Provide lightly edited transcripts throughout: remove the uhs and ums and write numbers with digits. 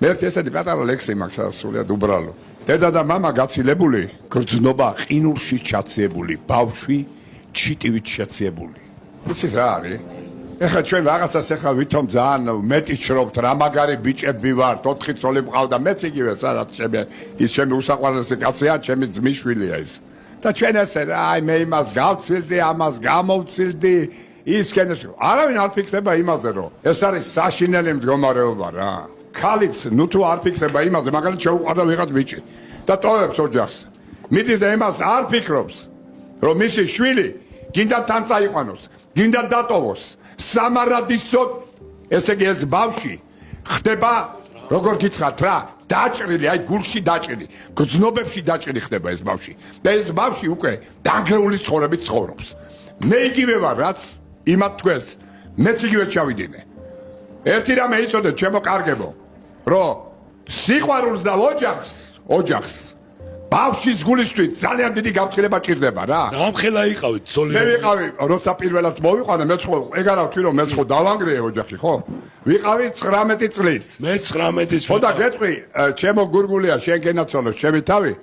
მე ესეთი პატარა ლექსი მაქვს სულიად უბრალო. დედა და მამა გაცილებული, გრძნობა ყინულში ჩაციებული, ბავშვი ჩიტივით შეციებული. იცით რა არის? ეხლა ჩვენ რაღაცას ეხლა ვითომ ძალიან მეტი შრობთ, რა მაგარი ბიჭები ვართ, 4 ცოლი მყავდა, მეც იგივე სადაც ჩემი უსაყვარლესი კაცია, ჩემი ძმისშვილია ის. და ჩვენ ესე რა, აი მე იმას გავცილდი, ამას გამოვცილდი, ის ქენეს. არავინ არ ფიქრდება იმაზე, რომ ეს არის საშინელი მდგომარეობა რა. ქალიც ნუ თუ არ ფიქრდება იმაზე, მაგალითად შეუყვარდა ვიღაც ბიჭი და ტოვებს ოჯახს. მიდის და იმას არ ფიქრობს, რომ მისი შვილი გინდა თან წაიყვანოს, გინდა დატოვოს. სამარადისოდ, ესე იგი ეს ბავშვი ხდება, როგორ გითხრათ რა, დაჭრილი, აი გულში დაჭრილი, გრძნობებში დაჭრილი ხდება ეს ბავშვი. და ეს ბავშვი უკვე დანგრეული ცხოვრებით ცხოვრობს. მე იგივე ვარ, რაც იმათ თქვენს, მეც იგივე ჩავიდინე. ერთი რამე იცოდეთ, ჩემო კარგებო, რომ სიყვარულს და ოჯახს ბავშვის გულისთვის ძალიან დიდი გამხელება ჭირდება რა. გამხელა იყავით ცოლი. მე ვიყავი, როცა პირველად მოვიყვანე, მე ხო ეგ არა ვთქვი რომ მე ხო დავანგრიე ოჯახი, ხო? ვიყავი 19 წლის. მე 19 წლის. ხო და გეტყვი, ჩემო გურგულია, შენ გენაცვალო, ჩემი თავი.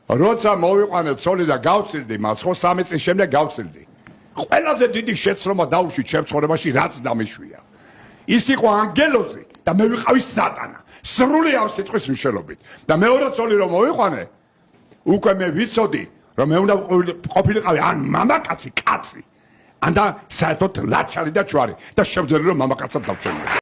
როცა მოვიყვანე ცოლი და გავცილდი მას, ხო 3 წლის შემდეგ გავცილდი. ყველაზე დიდი შეცდომა დაუშვი ჩემ ცხოვრებაში, რაც დამიშვია. ის იყო ანგელოზი და მე ვიყავი სატანა. სრული ამ სიტყვის მნიშვნელობით. და მეორე ცოლი რომ მოვიყვანე, უკვე მე ვიცოდი, რომ მე უნდა ყოფილიყავი ან მამაკაცი, კაცი, ან და საერთოდ ლაჩარი და ჯვარი და შევძელი რომ მამაკაცად დავჩენილიყო.